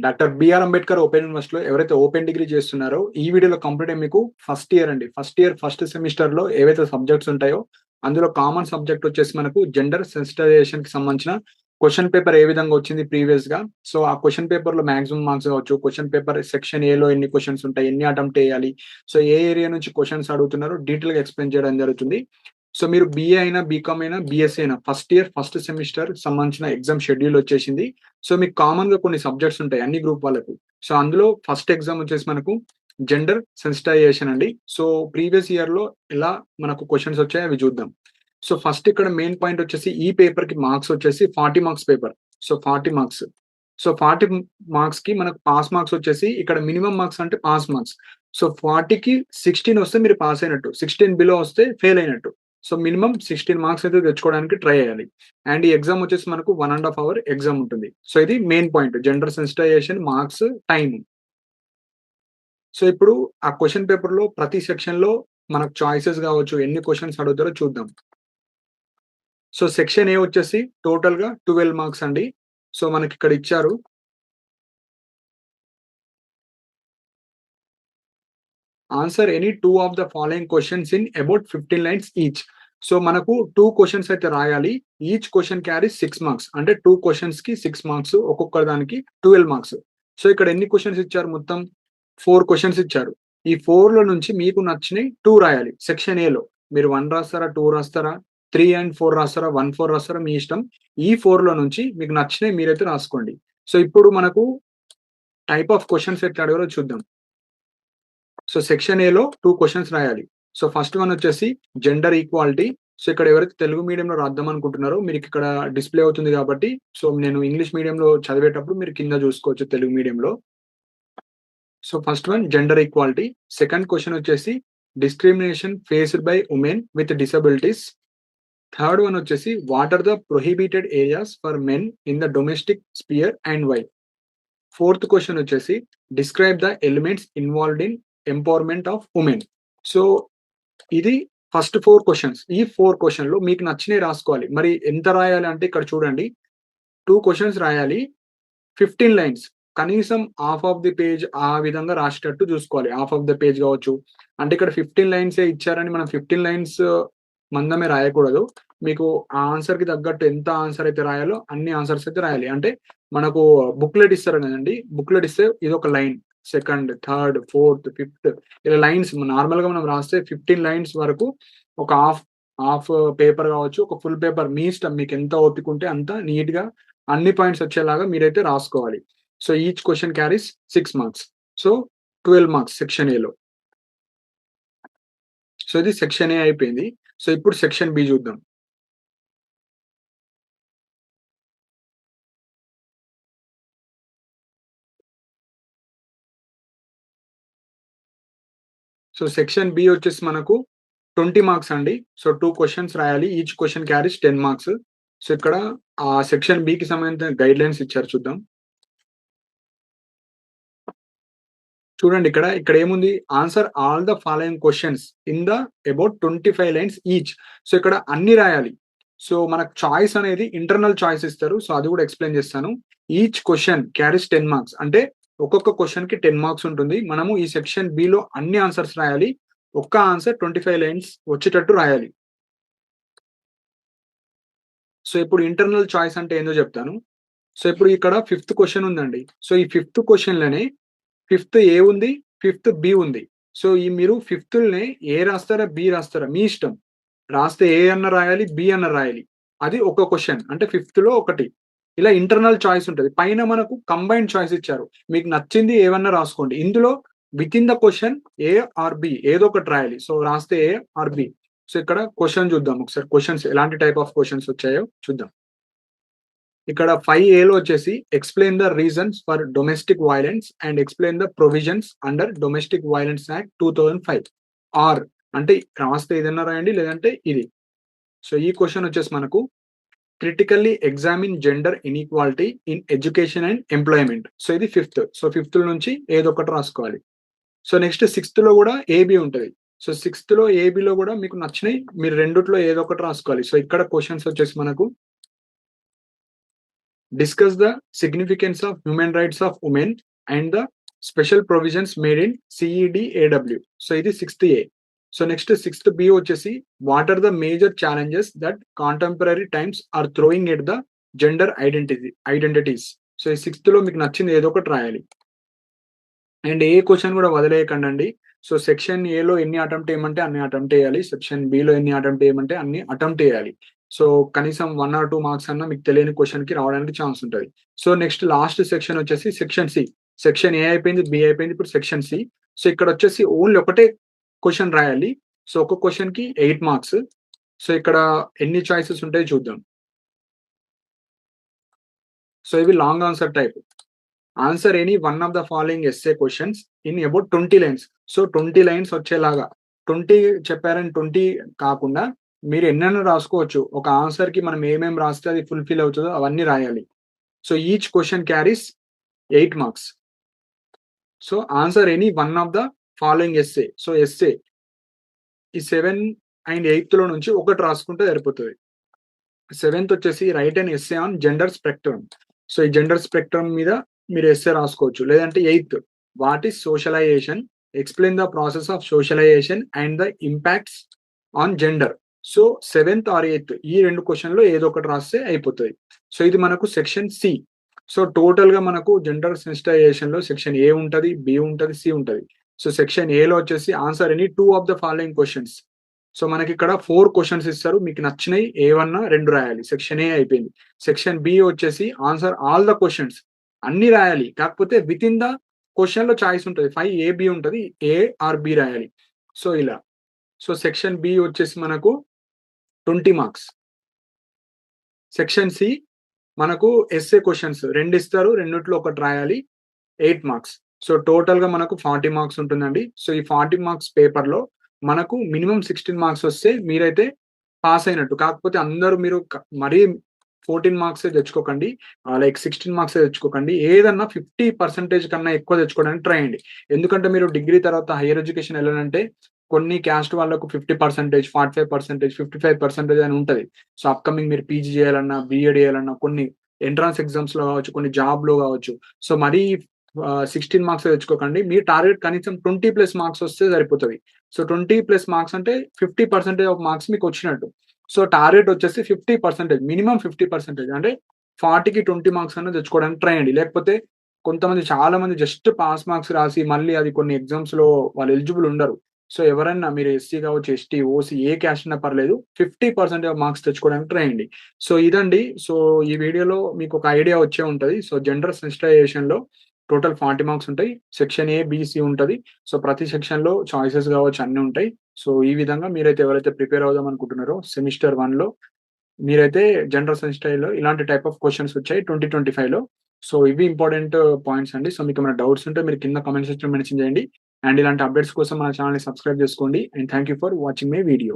Doctor BR Ambedkar open యూనివర్సిటీలో ఎవరైతే open degree చేస్తున్నారో ఈ వీడియోలో కంప్లీట్ మీకు ఫస్ట్ ఇయర్ అండి. ఫస్ట్ ఇయర్ ఫస్ట్ సెమిస్టర్ లో ఏవైతే సబ్జెక్ట్స్ ఉంటాయో అందులో కామన్ సబ్జెక్ట్ వచ్చేసి మనకు జెండర్ సెన్సిటైజేషన్ కి సంబంధించిన క్వశ్చన్ పేపర్ ఏ విధంగా వచ్చింది ప్రీవియస్ గా. సో ఆ క్వశ్చన్ పేపర్ లో మాక్సిమం మార్క్స్ కావచ్చు, క్వశ్చన్ పేపర్ సెక్షన్ ఏ లో ఎన్ని క్వశ్చన్స్ ఉంటాయి, ఎన్ని అటెంప్ట్ చేయాలి, సో ఏ ఏరియా నుంచి క్వశ్చన్స్ అడుగుతున్నారో డీటెయిల్ గా ఎక్స్ప్లెయిన్ చేయడం జరుగుతుంది. సో మీరు బీఏ అయినా, బీకామ్ అయినా, బీఎస్సీ అయినా ఫస్ట్ ఇయర్ ఫస్ట్ సెమిస్టర్ సంబంధించిన ఎగ్జామ్ షెడ్యూల్ వచ్చేసింది. సో మీకు కామన్ గా కొన్ని సబ్జెక్ట్స్ ఉంటాయి అన్ని గ్రూప్ వాళ్ళకు. సో అందులో ఫస్ట్ ఎగ్జామ్ వచ్చేసి మనకు జెండర్ సెన్సిటైజేషన్ అండి. సో ప్రీవియస్ ఇయర్ లో ఎలా మనకు క్వశ్చన్స్ వచ్చాయి అవి చూద్దాం. సో ఫస్ట్ ఇక్కడ మెయిన్ పాయింట్ వచ్చేసి ఈ పేపర్ కి మార్క్స్ వచ్చేసి 40 marks paper. So 40 marks. So 40 marks కి మనకు పాస్ మార్క్స్ వచ్చేసి ఇక్కడ మినిమం మార్క్స్ అంటే పాస్ మార్క్స్. సో 40కి 16 వస్తే మీరు పాస్ అయినట్టు, 16 బిలో వస్తే ఫెయిల్ అయినట్టు. సో మినిమం 16 మార్క్స్ అయితే తెచ్చుకోవడానికి ట్రై చేయాలి. అండ్ ఈ ఎగ్జామ్ వచ్చేసి మనకు 1.5 అవర్ ఎగ్జామ్ ఉంటుంది. సో ఇది main point, gender sensitization marks time. So ఇప్పుడు ఆ క్వశ్చన్ పేపర్ లో ప్రతి సెక్షన్ లో మనకు చాయిసెస్ కావచ్చు, ఎన్ని క్వశ్చన్స్ అడుగుతారో చూద్దాం. సో సెక్షన్ ఏ వచ్చేసి టోటల్ గా 12 మార్క్స్ అండి. సో మనకి ఇక్కడ ఇచ్చారు answer any 2 of the following questions in about 15 lines each. So మనకు 2 క్వశ్చన్స్ అయితే రాయాలి. Each question carries 6 marks. అంటే 2 క్వశ్చన్స్ కి 6 మార్క్స్, ఒక్కొక్క దానికి 12 మార్క్స్. సో ఇక్కడ ఎన్ని క్వశ్చన్స్ ఇచ్చారు, మొత్తం 4 క్వశ్చన్స్ ఇచ్చారు. ఈ 4 లో నుంచి మీకు నచ్చినవి 2 రాయాలి. సెక్షన్ ఏ లో మీరు 1 రాస్తారా, 2 రాస్తారా, 3 అండ్ 4 రాస్తారా, 1, 4 రాస్తారా, మీ ఇష్టం. ఈ 4 లో నుంచి మీకు నచ్చినవి మీరైతే రాసుకోండి. సో ఇప్పుడు మనకు టైప్ ఆఫ్ క్వశ్చన్స్ ఎట్లా అడగాలో చూద్దాం. సో సెక్షన్ ఏలో 2 క్వశ్చన్స్ రాయాలి. సో ఫస్ట్ వన్ వచ్చేసి జెండర్ ఈక్వాలిటీ. సో ఇక్కడ ఎవరైతే తెలుగు మీడియంలో రాద్దాం అనుకుంటున్నారో మీరు ఇక్కడ డిస్ప్లే అవుతుంది కాబట్టి, సో నేను ఇంగ్లీష్ మీడియంలో చదివేటప్పుడు మీరు కింద చూసుకోవచ్చు తెలుగు మీడియంలో. So first one gender equality. Second question వచ్చేసి discrimination faced by women with disabilities. Third one వచ్చేసి what are the prohibited areas for men in the domestic sphere and why. Fourth question వచ్చేసి describe the elements involved in empowerment of women. So ఇది first 4 questions. ఈ 4 question లో మీకు నచ్చినవి రాసుకోవాలి. మరి ఎంత రాయాలి అంటే ఇక్కడ చూడండి, 2 క్వశ్చన్స్ రాయాలి, 15 లైన్స్, కనీసం హాఫ్ ఆఫ్ ది పేజ్ ఆ విధంగా రాసేటట్టు చూసుకోవాలి. హాఫ్ ఆఫ్ ద పేజ్ కావచ్చు. అంటే ఇక్కడ 15 లైన్స్ ఇచ్చారని మనం 15 లైన్స్ మందమే రాయకూడదు. మీకు ఆ ఆన్సర్ కి తగ్గట్టు ఎంత ఆన్సర్ అయితే రాయాలో అన్ని ఆన్సర్స్ అయితే రాయాలి. అంటే మనకు బుక్లెట్ ఇస్తారు కదండి, బుక్లెట్ ఇస్తే ఇది ఒక line, second, third, fourth, fifth, ఇలా లైన్స్ నార్మల్ గా మనం రాస్తే 15 లైన్స్ వరకు ఒక హాఫ్ హాఫ్ పేపర్ కావచ్చు, ఒక ఫుల్ పేపర్ మీ ఇష్టం. మీకు ఎంత ఓపిక ఉంటే అంత నీట్ గా అన్ని పాయింట్స్ వచ్చేలాగా మీరైతే రాసుకోవాలి. So each question carries 6 marks. So 12 marks section ఏలో. సో ఇది సెక్షన్ ఏ అయిపోయింది. సో ఇప్పుడు సెక్షన్ బి చూద్దాం. సో సెక్షన్ బి వచ్చేసి మనకు 20 మార్క్స్ అండి. సో 2 క్వశ్చన్స్ రాయాలి. Each question carries 10 marks. So ఇక్కడ ఆ సెక్షన్ బికి సంబంధించిన గైడ్ లైన్స్ ఇచ్చారు చూద్దాం. చూడండి ఇక్కడ ఏముంది, answer all the following questions in the about 25 lines each. So ఇక్కడ అన్ని రాయాలి. సో మనకు చాయిస్ అనేది ఇంటర్నల్ చాయిస్ ఇస్తారు. సో అది కూడా ఎక్స్ప్లెయిన్ చేస్తాను. Each question carries 10 marks. అంటే ఒక్కొక్క క్వశ్చన్ కి 10 మార్క్స్ ఉంటుంది. మనము ఈ సెక్షన్ బి లో అన్ని ఆన్సర్స్ రాయాలి. ఒక్క ఆన్సర్ 25 లైన్స్ వచ్చేటట్టు రాయాలి. సో ఇప్పుడు ఇంటర్నల్ చాయిస్ అంటే ఏందో చెప్తాను. సో ఇప్పుడు ఇక్కడ 5th క్వశ్చన్ ఉందండి. సో ఈ 5th క్వశ్చన్ లోనే 5th ఏ ఉంది, 5th బి ఉంది. సో ఈ మీరు 5th ఏ రాస్తారా, బి రాస్తారా, మీ ఇష్టం. రాస్తే ఏ అన్న రాయాలి, బి అన్న రాయాలి. అది ఒక క్వశ్చన్ అంటే 5th లో ఒకటి. ఇలా ఇంటర్నల్ చాయిస్ ఉంటది. పైన మనకు కంబైన్డ్ చాయిస్ ఇచ్చారు. మీకు నచ్చింది ఏవన్నా రాసుకోండి. ఇందులో within the question A or B ఏదో ఒకటి రాయాలి. సో రాస్తే ఏ ఆర్ బి. సో ఇక్కడ క్వశ్చన్ చూద్దాం ఒకసారి. క్వశ్చన్స్ ఎలాంటి టైప్ ఆఫ్ క్వశ్చన్స్ వచ్చాయో చూద్దాం. ఇక్కడ 5A వచ్చేసి explain the reasons for domestic violence and explain the provisions under domestic violence act 2005. Or అంటే రాస్తే ఏదన్నా రాయండి, లేదంటే ఇది. సో ఈ క్వశ్చన్ వచ్చేసి మనకు critically examine gender inequality in education and employment. So ఇది 5th. సో 5th నుంచి ఏదో ఒకటి రాసుకోవాలి. సో నెక్స్ట్ 6th లో కూడా ఏబి ఉంటది. సో 6th లో ఏబిలో కూడా మీకు నచ్చినవి మీరు రెండిట్లో ఏదో ఒకటి రాసుకోవాలి. సో ఇక్కడ క్వశ్చన్స్ వచ్చేసి మనకు discuss the significance of human rights of women and the special provisions made in CEDAW. So ఇది 6th A. So next 6th B వచ్చేసి what are the major challenges that contemporary times are throwing at the gender identities. So ఈ 6th లో మీకు నచ్చింది ఏదో ఒకటి రాయాలి. And A question కూడా వదిలేయకండి. సో సెక్షన్ ఏలో ఎన్ని అటెంప్ట్ చేయమంటే అన్ని అటెంప్ట్ చేయాలి. సెక్షన్ బిలో ఎన్ని అటెంప్ట్ చేయమంటే అన్ని అటెంప్ట్ చేయాలి. సో కనీసం 1 or 2 మార్క్స్ అన్నా మీకు తెలియని క్వశ్చన్ కి రావడానికి ఛాన్స్ ఉంటది. సో నెక్స్ట్ లాస్ట్ సెక్షన్ వచ్చేసి సెక్షన్ సి. సెక్షన్ ఏ అయిపోయింది, బి అయిపోయింది. ఇప్పుడు సెక్షన్ సి. సో ఇక్కడ వచ్చేసి ఓన్లీ ఒకటే క్వశ్చన్ రాయాలి. సో ఒక క్వశ్చన్ కి 8 మార్క్స్. సో ఇక్కడ ఎన్ని చాయిసెస్ ఉంటాయో చూద్దాం. సో ఇవి long answer type. Answer any one of the following essay questions in about 20 lines. So 20 lines వచ్చేలాగా 20 చెప్పారని 20 కాకుండా మీరు ఎన్నైనా రాసుకోవచ్చు. ఒక ఆన్సర్ కి మనం ఏమేమి రాస్తే అది ఫుల్ఫిల్ అవుతుందో అవన్నీ రాయాలి. So each question carries 8 marks. So answer any one of the following essay. So essay ఈ 7 and 8th లో నుంచి ఒకటి రాసుకుంటే సరిపోతుంది. 7th వచ్చేసి right and essay on gender spectrum. So ఈ జెండర్ స్పెక్ట్రమ్ మీద మీరు ఎస్సే రాసుకోవచ్చు. లేదంటే 8th what is socialisation, explain the process of socialisation and the impacts on gender. So 7th or 8th ఈ 2 క్వశ్చన్లో ఏదో ఒకటి రాస్తే అయిపోతుంది. సో ఇది మనకు సెక్షన్ సి. సో టోటల్ గా మనకు జెండర్ సెన్సిటైజేషన్ లో సెక్షన్ ఏ ఉంటది, బి ఉంటది, సి ఉంటది. సో సెక్షన్ ఏలో వచ్చేసి answer any 2 of the following questions. So మనకి ఇక్కడ 4 క్వశ్చన్స్ ఇస్తారు. మీకు నచ్చినవి ఏవన్నా 2 రాయాలి. సెక్షన్ ఏ అయిపోయింది. సెక్షన్ బి వచ్చేసి ఆన్సర్ ఆల్ ద క్వశ్చన్స్ అన్ని రాయాలి. కాకపోతే విత్ ఇన్ ద క్వశ్చన్ లో చాయిస్ ఉంటుంది. 5 ఏ బి ఉంటుంది. ఏ ఆర్ బి రాయాలి. సో ఇలా. సో సెక్షన్ బి వచ్చేసి మనకు 20 మార్క్స్. సెక్షన్ సి మనకు ఎస్ఏ క్వశ్చన్స్ 2 ఇస్తారు. రెండిట్లో ఒకటి రాయాలి. 8 మార్క్స్. సో టోటల్ గా మనకు 40 మార్క్స్ ఉంటుందండి. సో ఈ 40 మార్క్స్ పేపర్ లో మనకు మినిమం 16 మార్క్స్ వస్తే మీరైతే పాస్ అయినట్టు. కాకపోతే అందరూ మీరు మరీ 14 మార్క్స్ తెచ్చుకోకండి. లైక్ 16 మార్క్స్ తెచ్చుకోకండి. ఏదన్నా 50% కన్నా ఎక్కువ తెచ్చుకోవడానికి ట్రై చేయండి. ఎందుకంటే మీరు డిగ్రీ తర్వాత హైయర్ ఎడ్యుకేషన్ వెళ్ళాలంటే కొన్ని క్యాస్ట్ వాళ్ళకు 50%, 45%, 55% అని ఉంటది. సో అప్కమింగ్ మీరు పీజీ చేయాలన్నా, బీఎడ్ చేయాలన్నా, కొన్ని ఎంట్రన్స్ ఎగ్జామ్స్ లో కావచ్చు, కొన్ని జాబ్ లో కావచ్చు. సో మరీ 16 మార్క్స్ తెచ్చుకోకండి. మీ టార్గెట్ కనీసం 20+ మార్క్స్ వస్తే సరిపోతుంది. సో 20+ మార్క్స్ అంటే 50% ఆఫ్ మార్క్స్ మీకు వచ్చినట్టు. సో టార్గెట్ వచ్చేసి 50%, మినిమం 50%. అంటే 40కి 20 మార్క్స్ అన్న తెచ్చుకోవడానికి ట్రై చేయండి. లేకపోతే కొంతమంది చాలా మంది జస్ట్ పాస్ మార్క్స్ రాసి మళ్ళీ అది కొన్ని ఎగ్జామ్స్ లో వాళ్ళు ఎలిజిబుల్ ఉండరు. సో ఎవరైనా మీరు ఎస్సీ కావచ్చు, ఎస్టీ, ఓసీ ఏ క్యాస్ట్ అయినా పర్లేదు 50% ఆఫ్ మార్క్స్ తెచ్చుకోవడానికి ట్రై చేయండి. సో ఇదండి. సో ఈ వీడియోలో మీకు ఒక ఐడియా వచ్చే ఉంటది. సో జెండర్ సెన్సిటైజేషన్ లో టోటల్ 40 మార్క్స్ ఉంటాయి. సెక్షన్ ఏ, బి, సి ఉంటది. సో ప్రతి సెక్షన్ లో చాయిసెస్ కావచ్చు అన్ని ఉంటాయి. సో ఈ విధంగా మీరైతే ఎవరైతే ప్రిపేర్ అవుదాం అనుకుంటున్నారో సెమిస్టర్ 1 లో మీరైతే జనరల్ సెన్సిటైవ్ లో ఇలాంటి టైప్ ఆఫ్ క్వశ్చన్స్ వచ్చాయి 2025 లో. సో ఇవి ఇంపార్టెంట్ పాయింట్స్ అండి. సో మీకు ఏమైనా డౌట్స్ ఉంటే మీరు కింద కామెంట్ సెక్షన్ లో మెన్షన్ చేయండి. అండ్ ఇలాంటి అప్డేట్స్ కోసం మన ఛానల్ ని సబ్స్క్రైబ్ చేసుకోండి. And thank you for watching my video.